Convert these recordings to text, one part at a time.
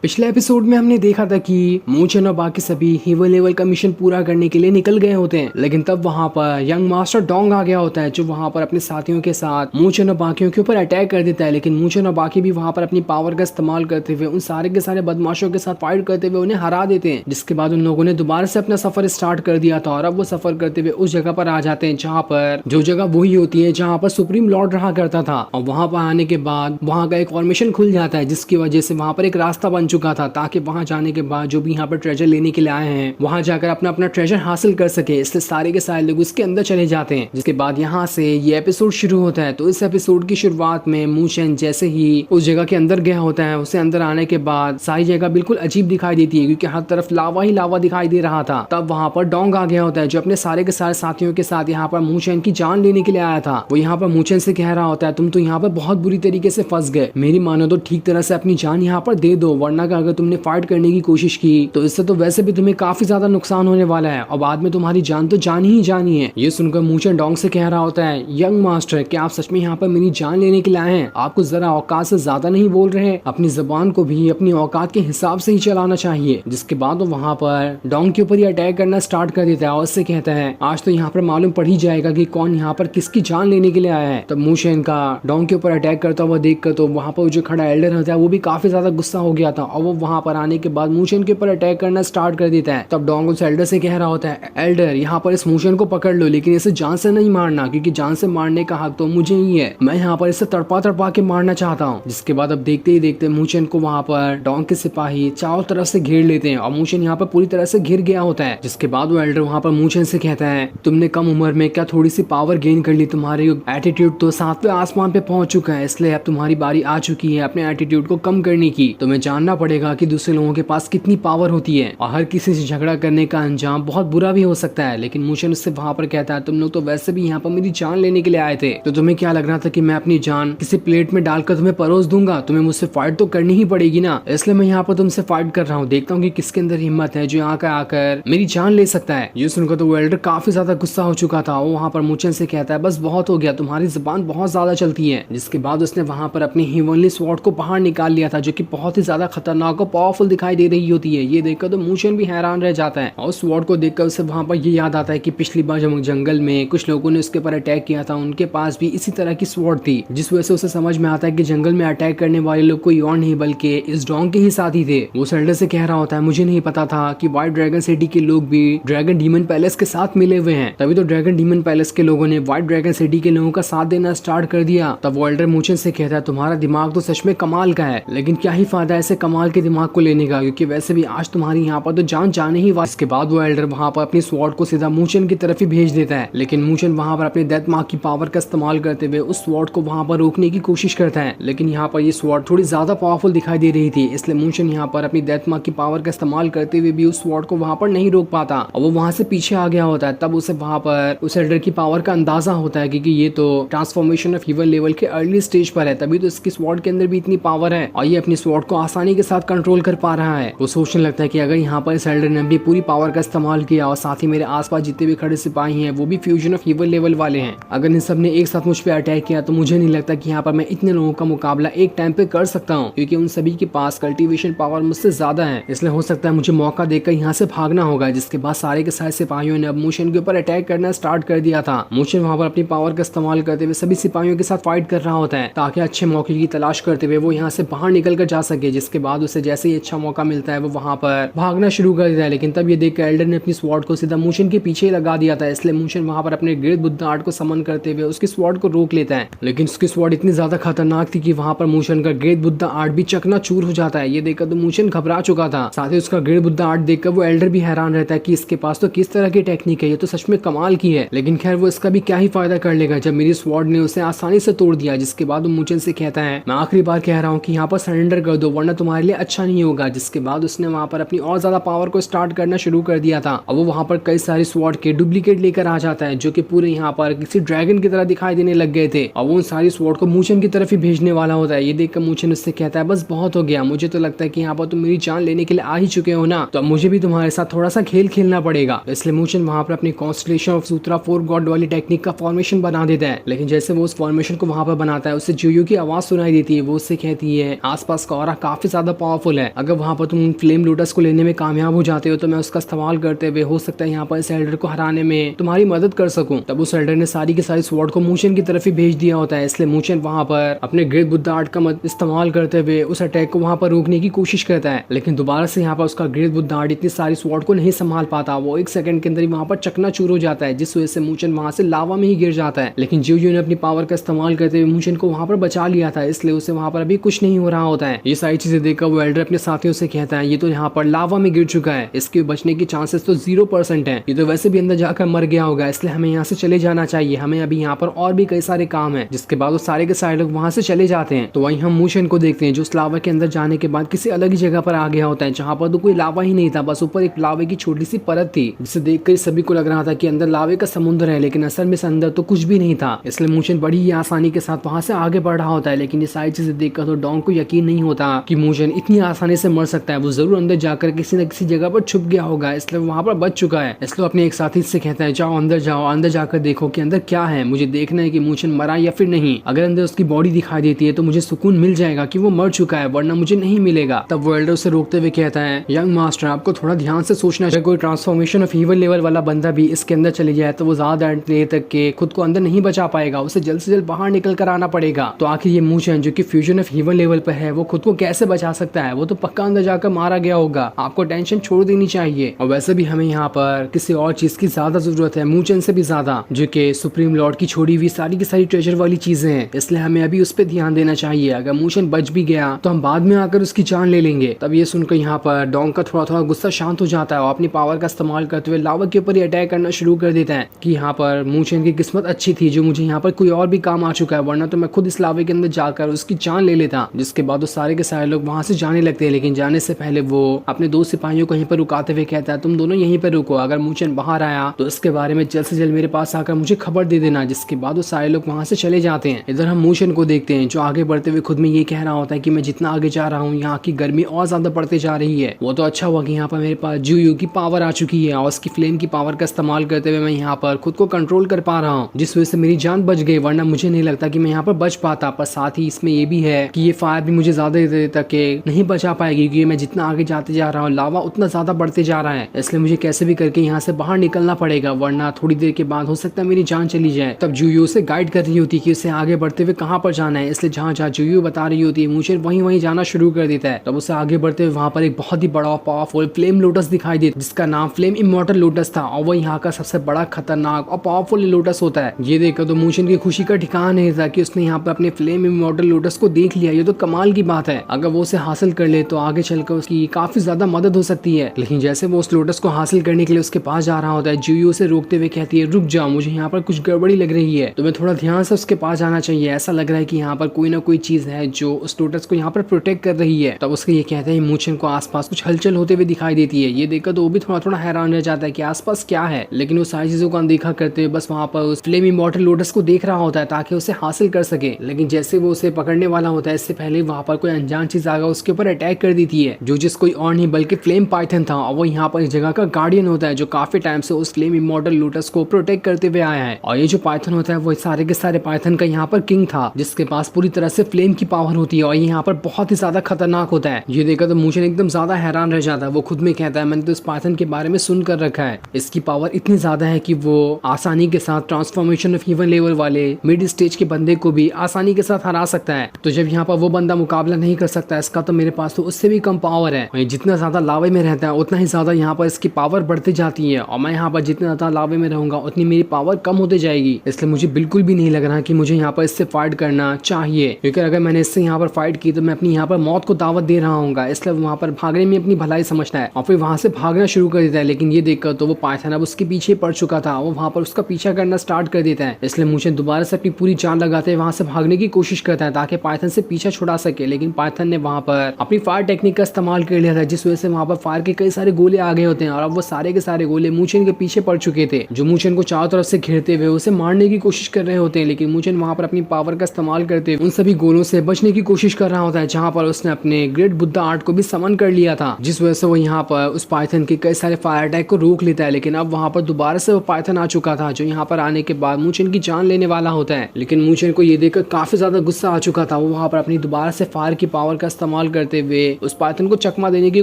पिछले एपिसोड में हमने देखा था कि मूचन और बाकी सभी हीवर लेवल का मिशन पूरा करने के लिए निकल गए होते हैं, लेकिन तब वहां पर यंग मास्टर डोंग आ गया होता है जो वहां पर अपने साथियों के साथ मूचन और बाकियों के ऊपर अटैक कर देता है। लेकिन मूचन और बाकी भी वहां पर अपनी पावर का इस्तेमाल करते हुए उन सारे के सारे बदमाशों के साथ फाइट करते हुए उन्हें हरा देते हैं, जिसके बाद उन लोगों ने दोबारा से अपना सफर स्टार्ट कर दिया था और अब वो सफर करते हुए उस जगह पर आ जाते हैं जहाँ पर जो जगह वही होती है जहाँ पर सुप्रीम लॉर्ड रहा करता था। और वहां पर आने के बाद वहां का एक फॉर्मेशन खुल जाता है जिसकी वजह से वहां पर एक रास्ता बन चुका था ताकि वहां जाने के बाद जो भी यहाँ पर ट्रेजर लेने के लिए आए हैं वहां जाकर अपना अपना ट्रेजर हासिल कर सके। इसलिए सारे के सारे लोग उसके अंदर चले जाते हैं, जिसके बाद यहाँ से ये एपिसोड शुरू होता है। तो इस एपिसोड की शुरुआत में मूचन जैसे ही उस जगह के अंदर गया होता है, उसे अंदर आने के बाद सारी जगह बिल्कुल अजीब दिखाई देती है क्योंकि हर तरफ लावा ही लावा दिखाई दे रहा था। तब वहां पर डोंग आ गया होता है जो अपने सारे के सारे साथियों के साथ यहाँ पर मूचन की जान लेने के लिए आया था। वो यहाँ पर मूचन से कह रहा होता है तुम तो यहाँ पर बहुत बुरी तरीके से फंस गए, मेरी मानो तो ठीक तरह से अपनी जान यहाँ पर दे दो, वरना अगर तुमने फाइट करने की कोशिश की तो इससे तो वैसे भी तुम्हें काफी ज्यादा नुकसान होने वाला है और बाद में तुम्हारी जान तो जानी ही जानी है। ये सुनकर मूचन डोंग से कह रहा होता है यंग मास्टर क्या आप सच में यहाँ पर मेरी जान लेने के लिए आए हैं? आपको जरा औकात से ज्यादा नहीं बोल रहे, अपनी जबान को भी अपनी औकात के हिसाब से ही चलाना चाहिए। जिसके बाद वो वहाँ पर डोंग के ऊपर ही अटैक करना स्टार्ट कर देता है और उससे कहता है आज तो यहाँ पर मालूम पड़ ही जाएगा कि कौन यहाँ पर किसकी जान लेने के लिए आया है। तब मूचन का डोंग के ऊपर अटैक करता हुआ देखकर तो वहाँ पर जो खड़ा एल्डर होता है वो भी काफी ज्यादा गुस्सा हो गया था और वो वहाँ पर आने के बाद मूचन के ऊपर अटैक करना स्टार्ट कर देता है। तब डोंग उस एल्डर से कह रहा होता है एल्डर यहाँ पर इस मूचन को पकड़ लो, लेकिन इसे जान से नहीं मारना क्योंकि जान से मारने का हक तो मुझे ही है, मैं यहाँ पर इसे तड़पा तड़पा के मारना चाहता हूँ। जिसके बाद अब देखते ही देखते मूचन को वहाँ पर डोंग के सिपाही चारों तरफ से घेर लेते हैं और मूचन यहाँ पर पूरी तरह से घिर गया होता है। जिसके बाद वो एल्डर वहाँ पर मूचन से कहता है तुमने कम उम्र में क्या थोड़ी सी पावर गेन कर ली, तुम्हारी एटीट्यूड तो 7वें आसमान पे पहुंच चुका है, इसलिए अब तुम्हारी बारी आ चुकी है अपने एटीट्यूड को कम करने की। तुम्हें जानना पड़ेगा कि दूसरे लोगों के पास कितनी पावर होती है और हर किसी से झगड़ा करने का अंजाम बहुत बुरा भी हो सकता है। लेकिन मूचन उससे वहां पर कहता है तुम लोग तो वैसे भी यहाँ पर मेरी जान लेने के लिए आए थे, तो तुम्हें क्या लग रहा था कि मैं अपनी जान किसी प्लेट में डालकर तुम्हें परोस दूंगा? तुम्हें मुझसे फाइट तो करनी ही पड़ेगी ना, इसलिए मैं यहाँ पर तुमसे फाइट कर रहा हूँ, देखता हूँ कि किसके अंदर हिम्मत है जो यहाँ का आकर मेरी जान ले सकता है। ये सुनकर तो वो एल्डर काफी ज्यादा गुस्सा हो चुका था। वो वहाँ पर मूचन से कहता है बस बहुत हो गया, तुम्हारी जुबान बहुत ज्यादा चलती है। जिसके बाद उसने वहाँ पर अपनी हेवनली स्वॉर्ड को बाहर निकाल लिया था जो कि बहुत ही ज्यादा खतरनाक और पावरफुल दिखाई दे रही होती है। ये देखकर तो मूचन भी हैरान रह जाता है और स्वॉर्ड को देखकर उसे वहाँ पर ये याद आता है कि पिछली बार जब जंगल में कुछ लोगों ने उसके ऊपर अटैक किया था उनके पास भी इसी तरह की स्वॉर्ड थी, जिस वजह से उसे समझ में आता है कि जंगल में अटैक करने वाले लोग कोई और नहीं बल्कि इस डोंग के ही साथी थे। वो एल्डर से कह रहा होता है मुझे नहीं पता था कि व्हाइट ड्रैगन सिटी के लोग भी ड्रैगन डीमन पैलेस के साथ मिले हुए हैं। तभी तो ड्रैगन डीमन पैलेस के लोगों ने व्हाइट ड्रैगन सिटी के लोगों का साथ देना स्टार्ट कर दिया। तब वो एल्डर मूचन से कहता है तुम्हारा दिमाग तो सच में कमाल का है, लेकिन क्या ही फायदा ऐसे कमाल के दिमाग को लेने का, क्योंकि वैसे भी आज तुम्हारी यहाँ पर तो जान जाने ही वाली। इसके बाद वो एल्डर वहाँ पर अपनी स्वॉर्ड को सीधा मूचन की तरफ ही भेज देता है, लेकिन मूचन वहाँ पर अपने डेथ मार्क की पावर का इस्तेमाल करते हुए उस स्वॉर्ड को वहाँ पर रोकने की कोशिश करता है। लेकिन यहाँ पर ये स्वॉर्ड थोड़ी ज्यादा पावरफुल दिखाई दे रही थी, इसलिए मूचन यहाँ पर अपनी डेथ मार्क की पावर का इस्तेमाल करते हुए भी उस स्वॉर्ड को वहाँ पर नहीं रोक पाता और वो वहाँ से पीछे आ गया होता है। तब उसे वहाँ पर उस एल्डर की पावर का अंदाजा होता है क्योंकि ये तो ट्रांसफॉर्मेशन ऑफ हीवर लेवल के अर्ली स्टेज पर है, तभी तो इसकी स्वॉर्ड के अंदर भी इतनी पावर है और ये अपनी स्वॉर्ड को आसानी के साथ कंट्रोल कर पा रहा है। वो सोचने लगता है कि अगर यहाँ पर इस एल्डर ने अपनी पूरी पावर का इस्तेमाल किया और साथ ही मेरे आसपास जितने भी खड़े सिपाही हैं वो भी फ्यूजन ऑफ हीवर लेवल वाले हैं, अगर इन सब ने एक साथ मुझ पे अटैक किया तो मुझे नहीं लगता कि यहाँ पर मैं इतने लोगों का मुकाबला एक टाइम पे कर सकता हूँ, क्योंकि उन सभी के पास कल्टीवेशन पावर मुझसे ज्यादा है। इसलिए हो सकता है मुझे मौका देकर यहाँ से भागना होगा। जिसके बाद सारे के सारे सिपाहियों ने अब मूचन के ऊपर अटैक करना स्टार्ट कर दिया था। मूचन वहाँ पर अपनी पावर का इस्तेमाल करते हुए सभी सिपाहियों के साथ फाइट कर रहा होता है ताकि अच्छे मौके की तलाश करते हुए वो यहाँ से बाहर निकल कर जा सके। जिसके बाद उसे जैसे ही अच्छा मौका मिलता है वो वहाँ पर भागना शुरू कर देता है, लेकिन तब ये देख कर एल्डर ने अपनी स्वॉर्ड को सीधा मूचन के पीछे लगा दिया था। इसलिए मूचन वहाँ पर अपने गिरद बुद्ध आर्ट को समन करते हुए उसकी स्वॉर्ड को रोक लेता है, लेकिन उसकी स्वॉर्ड इतनी ज्यादा खतरनाक थी कि वहाँ पर मूचन का गिरद बुद्ध आर्ट भी चकनाचूर हो जाता है। ये देखकर तो मूचन घबरा चुका था, साथ ही उसका गिरद बुद्ध आर्ट देखकर वो एल्डर भी हैरान रहता है कि इसके पास तो किस तरह की टेक्निक है, ये तो सच में कमाल की है। लेकिन खैर वो इसका भी क्या ही फायदा कर लेगा जब मेरी स्वॉर्ड ने उसे आसानी से तोड़ दिया। जिसके बाद वो मूचन से कहता है मैं आखिरी बार कह रहा हूँ कि यहाँ पर सरेंडर कर दो वरना तुम्हारे लिए अच्छा नहीं होगा। जिसके बाद उसने वहाँ पर अपनी और ज्यादा पावर को स्टार्ट करना शुरू कर दिया था और वो वहाँ पर कई सारी स्वॉर्ड के डुप्लीकेट लेकर आ जाता है जो कि पूरे यहाँ पर किसी ड्रैगन की तरह दिखाई देने लग गए थे और वो उन सारी स्वॉर्ड को मूचन की तरफ ही भेजने वाला होता है। ये देखकर मूचन उससे कहता है बस बहुत हो गया, मुझे तो लगता है कि यहाँ पर तुम मेरी जान लेने के लिए आ ही चुके हो ना, तो अब मुझे भी तुम्हारे साथ थोड़ा सा खेल खेलना पड़ेगा। इसलिए मूचन वहाँ पर अपनी कॉन्स्टलेशन ऑफ सूत्रा 4 गॉड वाली टेक्निक का फॉर्मेशन बना देता है। लेकिन जैसे वो उस फॉर्मेशन को वहाँ पर बनाता है उससे जुयू की आवाज सुनाई देती है। वो उससे कहती है आसपास का ऑरा काफी ज्यादा पावरफुल है। अगर वहां पर तुम फ्लेम लोटस को लेने में कामयाब हो जाते हो तो मैं उसका इस्तेमाल करते हुए हो सकता है यहाँ पर इस एल्डर को हराने में तुम्हारी मदद कर सकूं। तब उस एल्डर ने सारी की सारी स्वॉर्ड को मूचेन की तरफ ही भेज दिया होता है। इसलिए मूचेन वहां पर अपने ग्रेट बुद्धा आर्ट का इस्तेमाल करते हुए उस अटैक को वहां पर रोकने की कोशिश करता है, लेकिन दोबारा से यहाँ पर उसका ग्रेट बुद्धा आर्ट इतनी सारी स्वॉर्ड को नहीं संभाल पाता। वो एक सेकंड के अंदर ही वहां पर चकनाचूर हो जाता है, जिस वजह से मूचेन वहां से लावा में ही गिर जाता है। लेकिन जियो ने अपनी पावर का इस्तेमाल करते हुए मूचेन को वहां पर बचा लिया था, इसलिए उसे वहां पर अभी कुछ नहीं हो रहा होता है। ये सारी चीजें देखकर वो एल्डर अपने साथियों से कहता है ये तो यहाँ पर लावा में गिर चुका है, इसके बचने की चांसेस तो 0% है, ये तो वैसे भी अंदर जाकर मर गया होगा, इसलिए हमें यहाँ से चले जाना चाहिए। हमें अभी यहाँ पर और भी कई सारे काम है। जिसके बाद वो सारे के सारे लोग वहां से चले जाते हैं। तो वहीं हम मूचेन को देखते हैं जो उस लावा के अंदर जाने के बाद किसी अलग ही जगह पर आ गया होता है, जहाँ पर तो कोई लावा ही नहीं था, बस ऊपर एक लावे की छोटी सी परत थी, जिसे देखकर सभी को लग रहा था कि अंदर लावे का समुद्र है, लेकिन असल में अंदर तो कुछ भी नहीं था। इसलिए मूचेन बड़ी ही आसानी के साथ वहां से आगे बढ़ रहा होता है। लेकिन ये सारी चीजें देखकर तो डोंग को यकीन नहीं होता कि मूचेन इतनी आसानी से मर सकता है। वो जरूर अंदर जाकर किसी न किसी जगह पर छुप गया होगा, इसलिए वहां पर बच चुका है। इसलिए अपने एक साथी से कहता है जाओ अंदर जाकर देखो कि अंदर क्या है, मुझे देखना है कि मूचेन मरा या फिर नहीं। अगर अंदर उसकी बॉडी दिखाई देती है तो मुझे सुकून मिल जाएगा कि वो मर चुका है, वरना मुझे नहीं मिलेगा। तब वो एल्डर उसे रोकते हुए कहता है यंग मास्टर आपको थोड़ा ध्यान से सोचना चाहिए, कोई ट्रांसफॉर्मेशन ऑफ ईवल लेवल वाला बंदा भी इसके अंदर चले जाए तो वो ज्यादा देर तक के खुद को अंदर नहीं बचा पाएगा, उसे जल्द से जल्द बाहर निकल कर आना पड़ेगा। तो आखिर ये मूचेन जो कि फ्यूजन ऑफ ईवल लेवल पर है वो खुद को कैसे बचा सकता है, वो तो पक्का अंदर जाकर मारा गया होगा। आपको टेंशन छोड़ देनी चाहिए। और वैसे भी हमें यहाँ पर किसी और चीज की ज्यादा जरूरत है, मूचेन से भी ज्यादा, जो कि सुप्रीम लॉर्ड की छोड़ी हुई सारी की सारी ट्रेजर वाली चीजें हैं। इसलिए हमें अभी उस पर ध्यान देना चाहिए। अगर मूचेन बच भी गया तो हम बाद में आकर उसकी जान ले लेंगे। तब ये सुनकर यहाँ पर डोंग का थोड़ा थोड़ा गुस्सा शांत हो जाता है और अपनी पावर का इस्तेमाल करते हुए लावा के ऊपर ही अटैक करना शुरू कर देता है कि यहाँ पर मूचेन की किस्मत अच्छी थी जो मुझे यहाँ पर कोई और भी काम आ चुका है, वरना तो मैं खुद इस लावे के अंदर जाकर उसकी जान ले लेता। जिसके बाद वो सारे के सारे लोग वहां से जाने लगते हैं, लेकिन जाने से पहले वो अपने दो सिपाहियों को यहीं पर रुकाते हुए कहता है तुम दोनों यहीं पर रुको, अगर मूचेन बाहर आया तो इसके बारे में जल्द से जल्द मेरे पास आकर मुझे खबर दे देना। जिसके बाद वो सारे लोग वहां से चले जाते हैं। इधर हम मूचेन को देखते हैं जो आगे बढ़ते हुए खुद में ये कह रहा होता है कि मैं जितना आगे जा रहा हूँ यहाँ की गर्मी और ज्यादा बढ़ते जा रही है। वो तो अच्छा हुआ कि यहाँ पर मेरे पास जुयू की पावर आ चुकी है और उसकी फ्लेम की पावर का इस्तेमाल करते हुए मैं यहाँ पर खुद को कंट्रोल कर पा रहा हूँ, जिस वजह से मेरी जान बच गई, वरना मुझे नहीं लगता कि मैं यहाँ पर बच पाता। पर साथ ही इसमें ये भी है कि ये फायर भी मुझे ज्यादा देर तक नहीं बचा पाएगी, क्योंकि मैं जितना आगे जाते जा रहा हूँ लावा उतना ज्यादा बढ़ते जा रहा है। इसलिए मुझे कैसे भी करके यहाँ से बाहर निकलना पड़ेगा, वरना थोड़ी देर के बाद हो सकता है मेरी जान चली जाए। तब जुयू उसे गाइड कर रही होती है कि उसे आगे बढ़ते हुए कहाँ पर जाना है, इसलिए जहाँ जहाँ जुयू बता रही होती है मूचेन वहीं जाना शुरू कर देता है। तब उसे आगे बढ़ते हुए वहाँ पर एक बहुत ही बड़ा पावरफुल फ्लेम लोटस दिखाई देता है, जिसका नाम फ्लेम इमॉर्टल लोटस था और वो यहाँ का सबसे बड़ा खतरनाक और पावरफुल लोटस होता है। ये देखकर तो मूचेन की खुशी का ठिकाना नहीं था कि उसने यहाँ पर अपने फ्लेम इमॉर्टल लोटस को देख लिया। ये तो कमाल की बात है, अगर वो उसे हासिल कर ले तो आगे चलकर उसकी काफी ज्यादा मदद हो सकती है। लेकिन जैसे वो उस लोटस को हासिल करने के लिए उसके पास जा रहा होता है, जुयू उसे रोकते हुए कहती है रुक जाओ, मुझे यहाँ पर कुछ गड़बड़ी लग रही है, तुम्हें थोड़ा ध्यान से उसके पास जाना चाहिए। ऐसा लग रहा है कि यहाँ पर कोई ना कोई चीज है जो उस लोटस को यहाँ पर प्रोटेक्ट कर रही है। तब उसके ये कहते हैं मूचेन को आसपास कुछ हलचल होते हुए दिखाई देती है। ये देखकर तो वो भी थोड़ा थोड़ा हैरान रह जाता है कि आसपास क्या है, लेकिन वो सारी चीजों को अनदेखा करते हुए बस वहाँ पर उस फ्लेम इमॉर्टल लोटस को देख रहा होता है ताकि उसे हासिल कर सके। लेकिन जैसे वो उसे पकड़ने वाला होता है, इससे पहले वहाँ पर कोई अनजान चीज आकर उसके ऊपर अटैक कर देती है, जो जिस कोई और नहीं बल्कि फ्लेम पाइथन था। और वो यहाँ पर इस जगह का गार्डियन होता है जो काफी टाइम से उस फ्लेम इमॉर्टल लोटस को प्रोटेक्ट करते हुए आया है। और ये जो पाइथन होता है वो सारे के सारे पाइथन का यहाँ पर किंग था, जिसके पास पूरी तरह से फ्लेम की पावर होती है और ये यहाँ पर बहुत ही ज्यादा खतरनाक होता है। ये देखकर तो मूचेन एकदम ज्यादा हैरान रह जाता है। वो खुद में कहता है मैंने तो इस पाइथन के बारे में सुनकर रखा है, इसकी पावर इतनी ज्यादा है कि वो आसानी के साथ ट्रांसफॉर्मेशन ऑफ ईवन लेवल वाले मिड स्टेज के बंदे को भी आसानी के साथ हरा सकता है। तो जब यहाँ पर वो बंदा मुकाबला नहीं कर सकता इसका, तो मेरे पास तो उससे भी कम पावर है। जितना ज्यादा लावे में रहता है उतना ही ज्यादा यहाँ पर इसकी पावर बढ़ती जाती है, और मैं यहाँ पर जितना ज्यादा लावे में रहूंगा उतनी मेरी पावर कम होती जाएगी। इसलिए मुझे बिल्कुल भी नहीं लग रहा कि मुझे यहाँ पर इससे फाइट करना चाहिए, क्योंकि अगर मैंने इससे यहाँ पर फाइट की तो मैं अपनी यहाँ पर मौत को दावत दे रहा हूँ। इसलिए वहाँ पर भागने में अपनी भलाई समझता है और फिर वहां से भागना शुरू कर देता है। लेकिन ये देखकर तो वो पाइथन अब उसके पीछे पड़ चुका था, वो वहां पर उसका पीछा करना स्टार्ट कर देता है। इसलिए मूचेन दोबारा से अपनी पूरी जान लगाते हुए वहां से भागने की कोशिश करता है ताकि पाइथन से पीछा छुड़ा सके। लेकिन पाइथन ने वहां पर अपनी फायर टेक्निक का इस्तेमाल कर लिया था, जिस वजह से वहां पर फायर के कई सारे गोले आ गए होते हैं और अब वो सारे के सारे गोले मूचेन के पीछे पड़ चुके थे, जो मूचेन को चारों तरफ से घेरते हुए उसे मारने की कोशिश कर रहे होते हैं। लेकिन मूचेन वहां पर अपनी पावर का इस्तेमाल करते हुए उन सभी गोलों से बचने की कोशिश कर रहा होता है, जहां पर उसने अपने ग्रेट बुद्धा आर्ट को भी समन कर लिया था, जिस वजह से वो यहाँ पर उस पाइथन के कई सारे फायर अटैक को रोक लेता है। लेकिन अब वहां पर दोबारा से वो पाइथन आ चुका था, जो यहाँ पर आने के बाद मूचेन की जान लेने वाला होता है। लेकिन मूचेन को ये देखकर काफी ज्यादा गुस्सा आ चुका था, वो वहां पर अपनी दोबारा से फायर की पावर का इस्तेमाल इस्तेमाल करते हुए उस पाइथन को चकमा देने की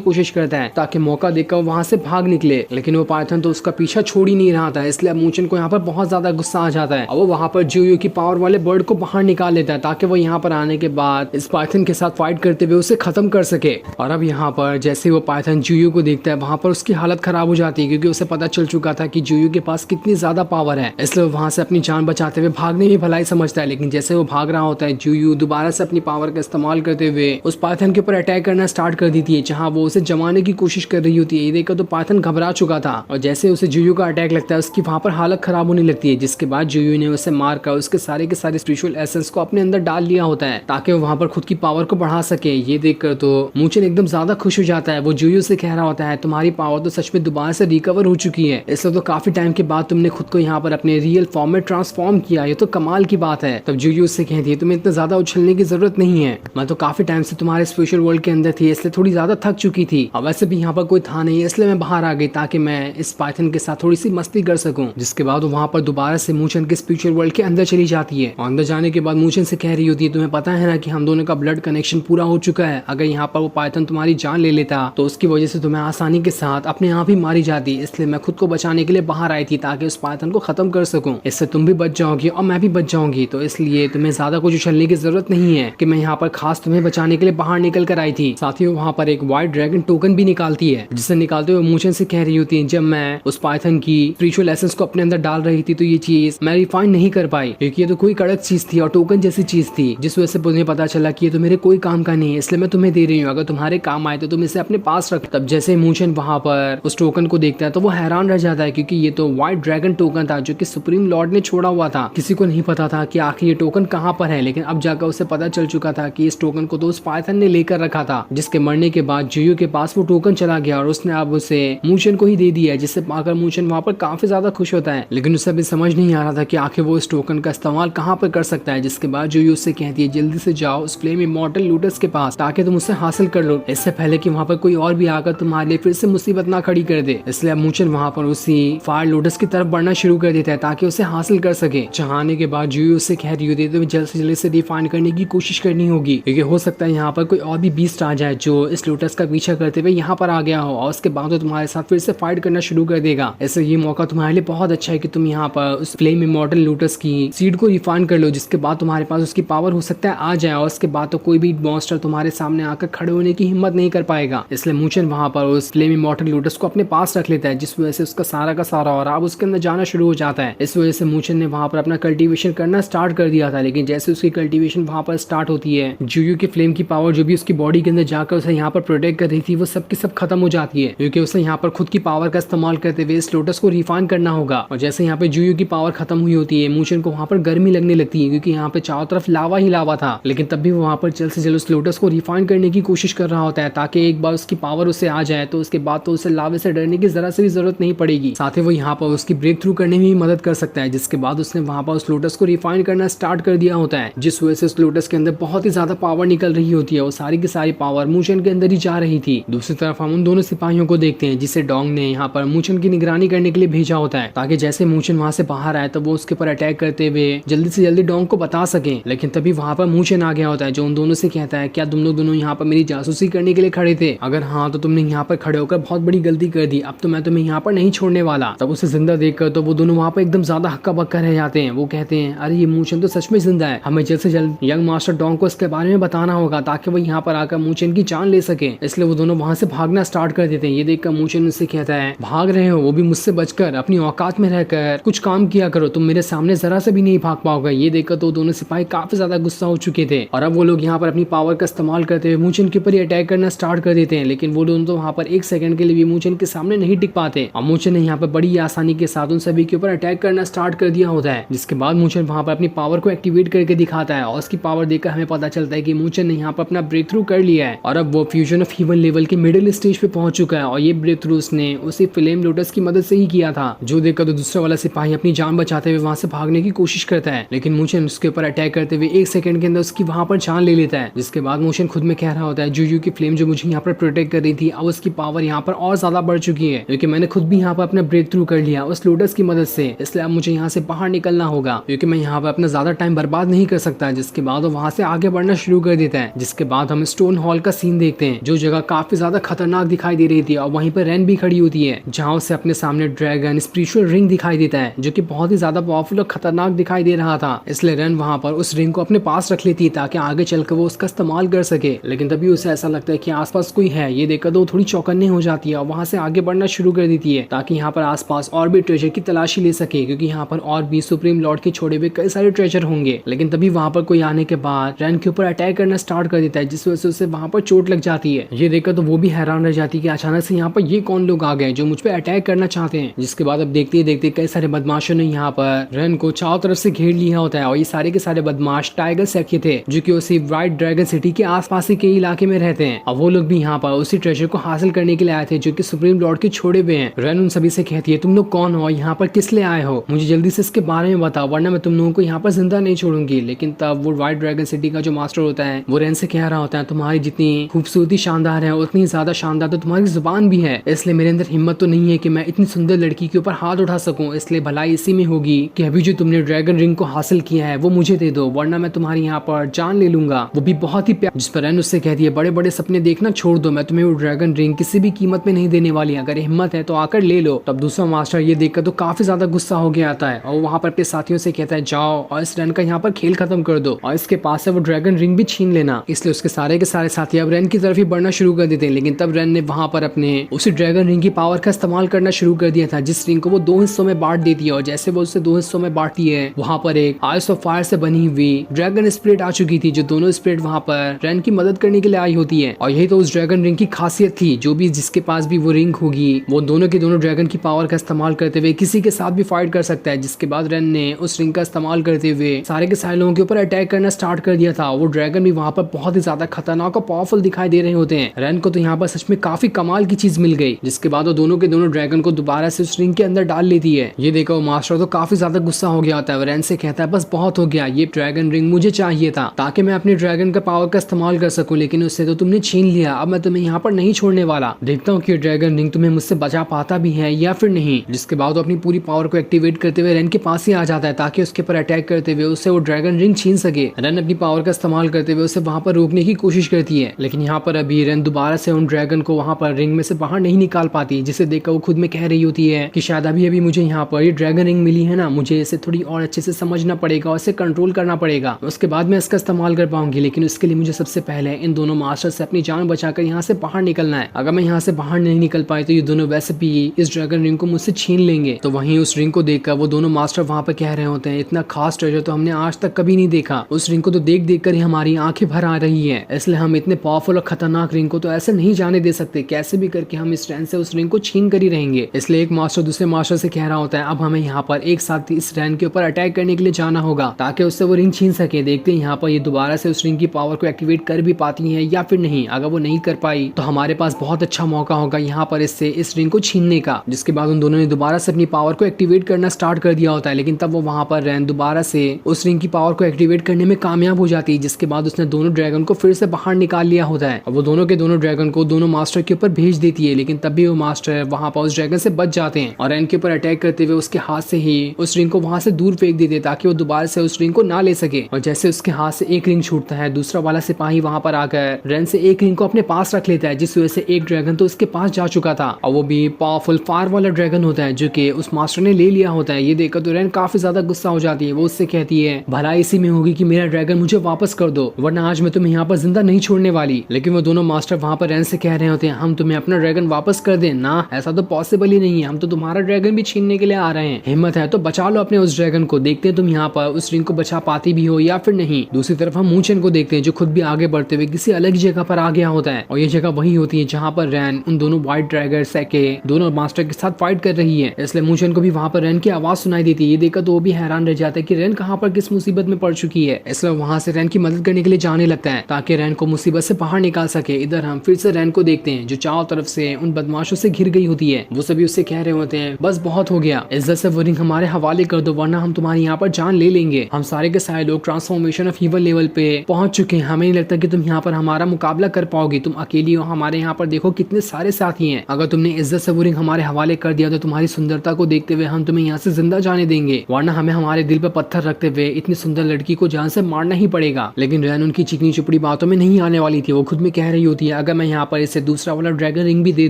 कोशिश करता है ताकि मौका देखकर वहां से भाग निकले, लेकिन वो पाइथन तो उसका पीछा छोड़ ही नहीं रहा था। इसलिए मूचन को यहाँ पर बहुत ज्यादा गुस्सा आ जाता है और वो वहां पर जुयू की पावर वाले बर्ड को बाहर निकाल लेता है ताकि वो यहाँ पर आने के बाद इस पाइथन के साथ फाइट करते हुए उसे खत्म कर सके। और अब यहाँ पर जैसे वो पाइथन जुयू को देखता है वहां पर उसकी हालत खराब हो जाती है क्योंकि उसे पता चल चुका था कि जुयू के पास कितनी ज्यादा पावर है। इसलिए वो वहां से अपनी जान बचाते हुए भागने में भलाई समझता है, लेकिन जैसे वो भाग रहा होता है जुयू दोबारा से अपनी पावर का इस्तेमाल करते हुए उस पाइथन के ऊपर अटैक करना स्टार्ट कर देती है जहां वो उसे जमाने की कोशिश कर रही होती है। ये देखकर तो पाइथन घबरा चुका था और जैसे उसे जुयू का अटैक लगता है उसकी वहां पर हालत खराब होने लगती है, जिसके बाद जुयू ने उसे मारकर उसके सारे के सारे स्पिरिचुअल एसेंस को अपने अंदर डाल लिया होता है ताकि वो वहां पर खुद की पावर को बढ़ा सके। ये देखकर तो मूचन एकदम ज्यादा खुश हो जाता है। वो जुयू से कह रहा होता है तुम्हारी पावर तो सच में दोबारा से रिकवर हो चुकी है, इसलिए तो काफी टाइम के बाद तुमने खुद को यहाँ पर अपने रियल फॉर्म में ट्रांसफॉर्म किया, ये तो कमाल की बात है। तब जुयू उससे कहती है तुम्हें इतना ज्यादा उछलने की जरूरत नहीं है, मैं तो काफी टाइम से तुम्हारे स्पेशल वर्ल्ड के अंदर थी इसलिए थोड़ी ज्यादा थक चुकी थी और वैसे भी यहाँ पर कोई था नहीं इसलिए मैं बाहर आ गई ताकि मैं इस पाइथन के साथ थोड़ी सी मस्ती कर सकूं। जिसके बाद वो वहाँ पर दोबारा से मूचन के स्पिरिचुअल वर्ल्ड के अंदर चली जाती है और अंदर जाने के बाद मूचन से कह रही होती है तुम्हें पता है ना कि हम दोनों का ब्लड कनेक्शन पूरा हो चुका है, अगर यहाँ पर वो पाइथन तुम्हारी जान ले लेता तो उसकी वजह से तुम्हें आसानी के साथ अपने आप ही मारी जाती, इसलिए मैं खुद को बचाने के लिए बाहर आई थी ताकि उस पाइथन को खत्म कर सकूं। इससे तुम भी बच जाओगी और मैं भी बच जाऊंगी, तो इसलिए तुम्हें ज्यादा कुछ उछलने की जरूरत नहीं है कि मैं यहाँ पर खास तुम्हें बचाने के लिए बाहर निकल कर आई थी। साथ ही वहाँ पर एक व्हाइट ड्रैगन टोकन भी निकालती है जिसे निकालते हुए मूचन से कह रही होती है जब मैं उस पाइथन की स्पिरिचुअल एसेंस को अपने अंदर डाल रही थी तो ये चीज मैं रिफाइन नहीं कर पाई क्योंकि ये तो कोई कड़क चीज थी और टोकन जैसी चीज थी, जिस वजह से मुझे पता चला कि ये तो मेरे कोई काम का नहीं है, इसलिए मैं तुम्हें दे रही हूँ, अगर तुम्हारे काम आए तो तुम इसे अपने पास रख। तब जैसे मूचन वहां पर उस टोकन को देखता है तो वो हैरान रह जाता है क्योंकि ये तो व्हाइट ड्रैगन टोकन था जो कि सुप्रीम लॉर्ड ने छोड़ा हुआ था। किसी को नहीं पता था कि आखिर ये टोकन कहाँ पर है, लेकिन अब जाकर उसे पता चल चुका था कि इस टोकन को तो उस पाइथन ने लेकर रखा था, जिसके मरने के बाद जुयू के पास वो टोकन चला गया और उसने अब उसे मूचन को ही दे दिया, जिससे पाकर मूचन वहां पर काफी ज्यादा खुश होता है। लेकिन उसे अभी समझ नहीं आ रहा था कि आखिर वो इस टोकन का इस्तेमाल कहाँ पर कर सकता है। जिसके बाद जुयू उससे कहती है जल्दी से जाओ उस फ्लेम इमॉर्टल लूटस के पास ताकि तुम उसे हासिल कर लो, इससे पहले कि वहाँ पर कोई और भी आकर तुम्हारे लिए फिर से मुसीबत ना खड़ी कर दे। इसलिए मूचन वहाँ पर उसी फायर लोटस की तरफ बढ़ना शुरू कर देता है ताकि उसे हासिल कर सके। चाहने के बाद जुयू उससे कह रही होती है तो जल्द से जल्द से रिफाइन करने की कोशिश करनी होगी क्योंकि हो सकता है यहाँ पर कोई और भी बीस्ट आ जाए जो इस लोटस का पीछा करते हुए यहाँ पर आ गया हो और उसके बाद तो तुम्हारे साथ फिर से फाइट करना शुरू कर देगा। ऐसे ये मौका तुम्हारे लिए बहुत अच्छा है कि तुम यहाँ पर उस फ्लेम इमॉर्टल लोटस की सीड को रिफाइन कर लो, जिसके बाद तुम्हारे पास उसकी पावर हो सकता है आ जाए और उसके बाद तो कोई भी मॉन्स्टर तुम्हारे सामने आकर खड़े होने की हिम्मत नहीं कर पाएगा। इसलिए मूचन वहाँ पर उस फ्लेम इमॉर्टल लोटस को अपने पास रख लेता है, जिस वजह से उसका सारा का सारा और अब उसके अंदर जाना शुरू हो जाता है। इस वजह से मूचन ने वहाँ पर अपना कल्टीवेशन करना स्टार्ट कर दिया था, लेकिन जैसे उसकी कल्टीवेशन वहाँ पर स्टार्ट होती है जुयू की फ्लेम की पावर जो भी उसकी बॉडी के अंदर जाकर उसे यहाँ पर प्रोटेक्ट कर रही थी वो सब की सब खत्म हो जाती है क्योंकि उसे यहाँ पर खुद की पावर का इस्तेमाल करते हुए इस लोटस को रिफाइन करना होगा। और जैसे यहाँ पे जुयू की पावर खत्म हुई होती है मूचन को वहाँ पर गर्मी लगने लगती है क्योंकि यहाँ पे चारों तरफ लावा ही लावा था, लेकिन तब भी वो वहाँ पर जल्द से जल्द उस लोटस को रिफाइन करने की कोशिश कर रहा होता है ताकि एक बार उसकी पावर उसे आ जाए तो उसके बाद तो उसे लावे से डरने की जरा से भी जरूरत नहीं पड़ेगी। साथ ही वो यहाँ पर उसकी ब्रेक थ्रू करने में भी मदद कर सकता है। जिसके बाद उसने वहाँ पर उस लोटस को रिफाइन करना स्टार्ट कर दिया होता है, जिस वजह से उस लोटस के अंदर बहुत ही ज्यादा पावर निकल रही होती है और सारी की सारी पावर मूचन के अंदर ही जा रही थी। दूसरी तरफ हम उन दोनों सिपाहियों को देखते हैं जिसे डोंग ने यहाँ पर मूचन की निगरानी करने के लिए भेजा होता है ताकि जैसे मूचन वहाँ से बाहर आए तो वो उसके ऊपर अटैक करते हुए जल्दी से जल्दी डोंग को बता सके। लेकिन तभी वहाँ पर मूचन आ गया होता है जो उन दोनों से कहता है क्या तुम लोग दोनों यहाँ पर मेरी जासूसी करने के लिए खड़े थे? अगर हाँ तो तुमने यहाँ पर खड़े होकर बहुत बड़ी गलती कर दी, अब तो मैं तुम्हें यहाँ पर नहीं छोड़ने वाला। तब उसे जिंदा देखकर तो वो दोनों वहाँ पर एकदम ज्यादा हक्का बक्का रह जाते हैं। वो कहते हैं अरे ये मूचन तो सच में जिंदा है, हमें जल्द से जल्द यंग मास्टर डोंग को इसके बारे में बताना होगा ताकि वो यहाँ पर आकर मूचन की जान ले सके। इसलिए वो दोनों वहाँ से भागना स्टार्ट कर देते हैं। ये देखकर मूचन उससे कहता है भाग रहे हो वो भी मुझसे बचकर, अपनी औकात में रहकर कुछ काम किया करो, तुम मेरे सामने जरा से भी नहीं भाग पाओगे। ये देखकर तो दोनों सिपाही काफी ज्यादा गुस्सा हो चुके थे और अब वो लोग यहाँ पर अपनी पावर का इस्तेमाल करते हुए मूचन के ऊपर अटैक करना स्टार्ट कर देते हैं। लेकिन वो दोनों तो वहाँ पर एक सेकंड के लिए भी मूचन के सामने नहीं टिक पाते और मूचन ने यहाँ पर बड़ी आसानी के साथ उन सभी के ऊपर अटैक करना स्टार्ट कर दिया होता है। जिसके बाद मूचन वहाँ पर अपनी पावर को एक्टिवेट करके दिखाता है और उसकी पावर देखकर हमें पता चलता है कि मूचन ने यहाँ पर अपना ब्रेक थ्रू कर लिया है और अब वो फ्यूजन ऑफ हीवन लेवल के मिडिल स्टेज पे पहुंच चुका है और ये ब्रेक थ्रू उसने उसी फ्लेम लोटस की मदद से ही किया था। जो देखकर तो दूसरा वाला सिपाही अपनी जान बचाते हुए वहां से भागने की कोशिश करता है, लेकिन मूचन उसके ऊपर अटैक करते हुए एक सेकंड के अंदर उसकी वहां पर जान ले लेता है। जिसके बाद मूचन खुद में कह रहा होता है जुयू की फ्लेम जो मुझे यहाँ पर प्रोटेक्ट कर रही थी अब उसकी पावर यहाँ पर और ज्यादा बढ़ चुकी है क्योंकि मैंने खुद भी यहाँ पर अपना ब्रेक थ्रू कर लिया उस लोटस की मदद से, इसलिए अब मुझे यहाँ से बाहर निकलना होगा क्योंकि मैं यहाँ पर अपना ज्यादा टाइम बर्बाद नहीं कर सकता। जिसके बाद वो वहां से आगे बढ़ना शुरू कर देता है। जिसके बाद बाद हम स्टोन हॉल का सीन देखते हैं, जो जगह काफी ज्यादा खतरनाक दिखाई दे रही थी, और वहीं पर रेन भी खड़ी होती है, जहाँ उसे अपने सामने ड्रैगन स्पिरिचुअल रिंग दिखाई देता है, जो कि बहुत ही ज्यादा पावरफुल और खतरनाक दिखाई दे रहा था। इसलिए रेन वहां पर उस रिंग को अपने पास रख लेती है ताकि आगे चलकर वो उसका इस्तेमाल कर सके। लेकिन तभी उसे ऐसा लगता है कि आसपास कोई है। ये देखकर तो थोड़ी चौकन्नी हो जाती है और वहां से आगे बढ़ना शुरू कर देती है ताकि यहाँ पर आसपास और भी ट्रेजर की तलाशी ले सके, क्योंकि यहाँ पर और भी सुप्रीम लॉर्ड के छोड़े हुए कई सारे ट्रेजर होंगे। लेकिन तभी वहां पर कोई आने के बाद रेन के ऊपर अटैक करना स्टार्ट कर देता है, जिस वजह से उसे वहां पर चोट लग जाती है। ये देखकर तो वो भी हैरान रह जाती है कि अचानक से यहाँ पर ये कौन लोग आ गए जो मुझ पर अटैक करना चाहते हैं। जिसके बाद अब देखते ही देखते कई सारे बदमाशों ने यहाँ पर रेन को चारों तरफ से घेर लिया होता है, और ये सारे के सारे बदमाश टाइगर सेट के थे, जो कि उसी व्हाइट ड्रैगन सिटी के आसपास के इलाके में रहते हैं। और वो लोग भी यहाँ पर उसी ट्रेजर को हासिल करने के लिए आए थे, जो कि सुप्रीम लॉर्ड के छोड़े हुए हैं। रेन उन सभी से कहती है, तुम लोग कौन हो, यहाँ पर किस लिए आए हो, मुझे जल्दी से इसके बारे में बताओ, वरना मैं तुम लोगों को यहाँ पर जिंदा नहीं छोड़ूंगी। लेकिन तब वो व्हाइट ड्रैगन सिटी का जो मास्टर होता है वो रेन से कह रहा होता है, तुम्हारी जितनी खूबसूरती शानदार है उतनी ज्यादा शानदार तो तुम्हारी जुबान भी है, इसलिए मेरे अंदर हिम्मत तो नहीं है कि मैं इतनी सुंदर लड़की के ऊपर हाथ उठा सकूं। इसलिए भलाई इसी में होगी कि अभी जो तुमने ड्रैगन रिंग को हासिल किया है वो मुझे दे दो, वरना मैं तुम्हारी यहाँ पर जान ले लूंगा, वो भी बहुत ही प्यार। जिस पर रेन उससे कहती है, बड़े बड़े सपने देखना छोड़ दो, मैं तुम्हें वो ड्रैगन रिंग किसी भी कीमत में नहीं देने वाली, अगर हिम्मत है तो आकर ले लो। तब दूसरा मास्टर ये देखकर तो काफी ज्यादा गुस्सा हो गया आता है, और वहाँ पर अपने साथियों से कहता है, जाओ और इस रेन का यहाँ पर खेल खत्म कर दो, और इसके पास से वो ड्रैगन रिंग भी छीन लेना। इसलिए उसके सारे के सारे साथी अब रेन की तरफ ही बढ़ना शुरू कर देते हैं। लेकिन तब रेन ने वहाँ पर अपने उसी ड्रैगन रिंग की पावर का इस्तेमाल करना शुरू कर दिया था, जिस रिंग को वो दो हिस्सों में बांट देती है, और जैसे वो उसे दो हिस्सों में बांटती है, वहाँ पर एक आइस ऑफ फायर से बनी हुई ड्रैगन स्पिरिट आ चुकी थी, जो दोनों स्पिरिट वहाँ पर रेन की मदद करने के लिए आई होती है। और यही तो उस ड्रैगन रिंग की खासियत थी, जो भी जिसके पास भी वो रिंग होगी वो दोनों के दोनों ड्रैगन की पावर का इस्तेमाल करते हुए किसी के साथ भी फाइट कर सकता है। जिसके बाद रेन ने उस रिंग का इस्तेमाल करते हुए सारे के सारे लोगों के ऊपर अटैक करना स्टार्ट कर दिया था। वो ड्रैगन भी वहाँ पर बहुत ही ज्यादा खतरनाक और पावरफुल दिखाई दे रहे होते हैं। रेन को तो यहाँ पर सच में काफी कमाल की चीज मिल गई। जिसके बाद वो दोनों के दोनों ड्रैगन को दोबारा से उस रिंग के अंदर डाल लेती है। ये देखो मास्टर तो काफी ज्यादा गुस्सा हो गया होता है, रेन से कहता है, बस बहुत हो गया, ये ड्रैगन रिंग मुझे चाहिए था ताकि मैं अपने ड्रैगन का पावर का इस्तेमाल कर सकूं, लेकिन उससे तो तुमने छीन लिया, अब मैं तुम्हें यहाँ पर नहीं छोड़ने वाला, देखता हूँ कि ड्रैगन रिंग तुम्हें मुझसे बचा पाता भी है या फिर नहीं। जिसके बाद वो अपनी पूरी पावर को एक्टिवेट करते हुए रेन के पास ही आ जाता है ताकि उसके ऊपर अटैक करते हुए उससे वो ड्रैगन रिंग छीन सके। रेन अपनी पावर का इस्तेमाल करते हुए उसे वहां पर रोकने की कोशिश करती है, लेकिन यहाँ पर अभी रेन दोबारा से उन ड्रैगन को वहां पर रिंग में से बाहर नहीं निकाल पाती, जिसे देखकर वो खुद में कह रही होती है कि शायद अभी अभी मुझे यहाँ पर ये ड्रैगन रिंग मिली है ना, मुझे इसे थोड़ी और अच्छे से समझना पड़ेगा और इसे कंट्रोल करना पड़ेगा, उसके बाद मैं इसका इस्तेमाल कर पाऊंगी। लेकिन उसके लिए मुझे सबसे पहले इन दोनों मास्टर से अपनी जान बचाकर यहाँ से बाहर निकलना है। अगर मैं यहाँ से बाहर नहीं निकल पाई तो ये दोनों वैसे भी इस ड्रैगन रिंग को मुझसे छीन लेंगे। तो वहीं उस रिंग को देखकर वो दोनों मास्टर वहां पर कह रहे होते हैं, इतना खास ट्रेजर तो हमने आज तक कभी नहीं देखा, उस रिंग को तो देख देख कर ही हमारी आंखें भर आ रही है, इसलिए हम इतने पावरफुल और खतरनाक रिंग को तो ऐसे नहीं जाने दे सकते, कैसे भी करके हम इस रैन से उस रिंग को छीन कर ही रहेंगे। इसलिए एक मास्टर दूसरे मास्टर से कह रहा होता है, अब हमें यहाँ पर एक साथ इस रैन के ऊपर अटैक करने के लिए जाना होगा ताकि उससे वो रिंग छीन सके। देखते हैं यहाँ पर ये दोबारा से उस रिंग की पावर को एक्टिवेट कर भी पाती है या फिर नहीं। अगर वो नहीं कर पाई तो हमारे पास बहुत अच्छा मौका होगा यहाँ पर इससे इस रिंग को छीनने का। जिसके बाद उन दोनों ने दोबारा से अपनी पावर को एक्टिवेट करना स्टार्ट कर दिया होता है, लेकिन तब वो वहां पर रैन दोबारा से उस रिंग की पावर को एक्टिवेट करने में कामयाब हो जाती है। जिसके बाद उसने दोनों ड्रैगन को फिर से बाहर निकाल लिया होता है और वो दोनों के दोनों ड्रैगन को दोनों मास्टर के ऊपर भेज देती है। लेकिन तब भी वो मास्टर वहां पर उस ड्रैगन से बच जाते हैं और रैन के ऊपर अटैक करते हुए उसके हाथ से ही उस रिंग को वहां से दूर फेंक देते ताकि वो दोबारा से उस रिंग को ना ले सके। और जैसे उसके हाथ से एक रिंग छूटता है, दूसरा वाला सिपाही वहां पर आकर रैन से एक रिंग को अपने पास रख लेता है, जिस वजह से एक ड्रैगन तो उसके पास जा चुका था और वो भी पावरफुल फायर वाला ड्रैगन होता है जो कि उस मास्टर ने ले लिया होता है। ये देखकर तो रैन काफी ज्यादा गुस्सा हो जाती है। वो उससे कहती है, भलाई इसी में होगी कि मेरा ड्रैगन मुझे वापस कर दो, वरना आज मैं तुम्हें यहाँ पर जिंदा नहीं छोड़ने वाली। लेकिन वो दोनों मास्टर वहां पर रैन से कह रहे होते हैं, हम तुम्हें अपना ड्रैगन वापस कर दें ना, ऐसा तो पॉसिबल ही नहीं है, हम तो तुम्हारा ड्रैगन भी छीनने के लिए आ रहे हैं, हिम्मत है तो बचा लो अपने उस ड्रैगन को, देखते हैं तुम यहाँ पर उस रिंग को बचा पाती भी हो या फिर नहीं। दूसरी तरफ हम मूचन को देखते हैं जो खुद भी आगे बढ़ते हुए किसी अलग जगह पर आ गया होता है और ये जगह वही होती है जहाँ पर रैन उन दोनों व्हाइट ड्रैगन के दोनों मास्टर के साथ फाइट कर रही है। इसलिए मूचन को भी वहां पर रैन की आवाज सुनाई देती है। ये देखकर तो वो भी हैरान रह जाता है कि रैन कहाँ पर किस मुसीबत में पड़ चुकी है। इसलिए वहां से रैन की मदद करने के लिए जाने लगता है ताकि रैन को मुसीबत से बाहर निकाल सके। इधर हम फिर से रैन को देखते हैं जो चारों तरफ से उन बदमाशों से घिर गई होती है। वो सभी उससे कह रहे होते हैं, बस बहुत हो गया, इज्जत से वो रिंग हमारे हवाले कर दो वरना हम तुम्हारी यहाँ पर जान ले लेंगे। हम सारे के सारे लोग ट्रांसफॉर्मेशन ऑफ ईवल लेवल पे पहुंच चुके हैं, हमें नहीं लगता कि तुम यहाँ पर हमारा मुकाबला कर पाओगे, तुम अकेली हो, हमारे यहाँ पर देखो कितने सारे साथी हैं। अगर तुमने इज्जत से वो रिंग हमारे हवाले कर दिया तो तुम्हारी सुंदरता को देखते हुए हम तुम्हें यहाँ से जिंदा जाने देंगे, वरना हमें हमारे दिल पे पत्थर रखते हुए इतनी सुंदर लड़की को जान से मारना ही पड़ेगा। लेकिन रैन उनकी चिकनी चुपड़ी बातों में नहीं आने वाली थी। वो खुद में कह रही होती है अगर मैं यहाँ पर इसे दूसरा वाला ड्रैगन रिंग भी दे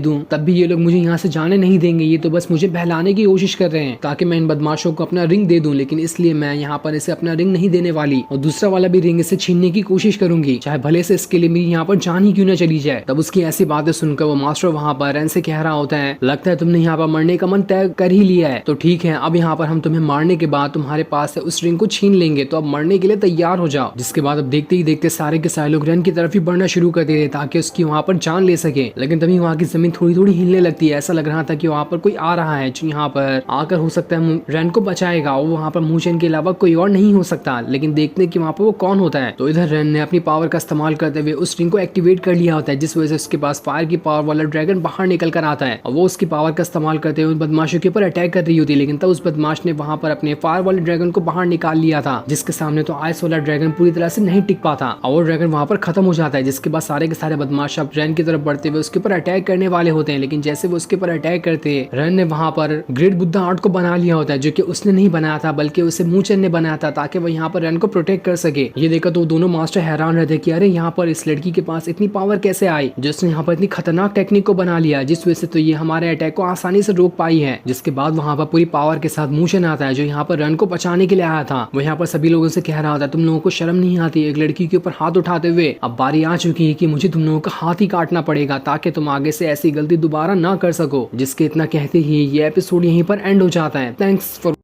दूं तब भी ये लोग मुझे यहाँ से जाने नहीं देंगे, ये तो बस मुझे बहलाने की कोशिश कर रहे हैं ताकि मैं इन बदमाशों को अपना रिंग दे दूं, लेकिन इसलिए मैं यहाँ पर इसे अपना रिंग नहीं देने वाली और दूसरा वाला भी रिंग इसे छीनने की कोशिश करूंगी, चाहे भले से इसके लिए मेरी यहाँ पर जान ही क्यों न चली जाए। तब उसकी ऐसी बातें सुनकर वो मास्टर वहाँ पर रैन से कह रहा होता है लगता है तुमने यहाँ पर मरने का मन तय कर ही लिया है, तो ठीक है अब यहाँ पर हम तुम्हें मारने के बाद तुम्हारे पास से उस रिंग को छीन लेंगे, तो अब मरने के लिए तैयार हो जाओ। जिसके बाद अब देखते ही देखते सारे के सारे लोग रैन की तरफ ही बढ़ना शुरू कर देते ताकि उसकी वहाँ पर जान ले सके। लेकिन तभी वहाँ की जमीन थोड़ी थोड़ी हिलने लगती है, ऐसा लग रहा था कि वहाँ पर कोई आ रहा है जो यहाँ पर आकर हो सकता है रैन को बचाएगा। वो वहाँ पर मूचेन के अलावा कोई और नहीं हो सकता, लेकिन देखते कि वहाँ पर वो कौन होता है। तो इधर रैन ने अपनी पावर का इस्तेमाल करते हुए उस रिंग को एक्टिवेट कर लिया होता है, जिस वजह से उसके पास फायर की पावर वाला ड्रैगन बाहर निकल कर आता है और वो उसकी पावर का इस्तेमाल करते हुए बदमाशों के ऊपर अटैक कर रही होती है। लेकिन तब उस बदमाश ने वहाँ पर अपने फायर वाले ड्रैगन को बाहर निकाल लिया था, जिसके सामने तो आइस वाला ड्रैगन पूरी तरह से नहीं टिक पाता और वो ड्रैगन वहाँ पर खत्म हो जाता है। जिसके बाद सारे के सारे बदमाश अब रैन की तरफ बढ़ते हुए उसके ऊपर अटैक करने वाले होते हैं, लेकिन जैसे वो उसके ऊपर अटैक करते हैं रैन ने वहाँ पर ग्रेट बुद्धा आर्ट को बना लिया होता है, जो कि उसने नहीं बनाया था बल्कि उसे मूचन ने बनाया था ताकि वो यहाँ पर रैन को प्रोटेक्ट कर सके। ये देखा तो दोनों मास्टर हैरान रहते कि अरे यहाँ पर इस लड़की के पास इतनी पावर कैसे आई, जिसने यहाँ पर इतनी खतरनाक टेक्निक को बना लिया, जिस वजह से तो ये हमारे अटैक को आसानी से रोक पाई है। जिसके बाद वहाँ पर पूरी पावर के साथ मूचन आता है जो यहाँ पर रैन को बचाने के लिए आया था। वो यहाँ पर सभी लोगों से कह रहा था तुम लोगों को शर्म नहीं आती एक लड़की के ऊपर हाथ उठाते हुए, अब बारी आ चुकी है कि मुझे तुम लोगों का हाथ ही काटना पड़ेगा ताकि तुम आगे से ऐसी गलती दोबारा ना कर सको। जिसके इतना कहते ही ये एपिसोड यहीं पर एंड हो जाता है। Thanks for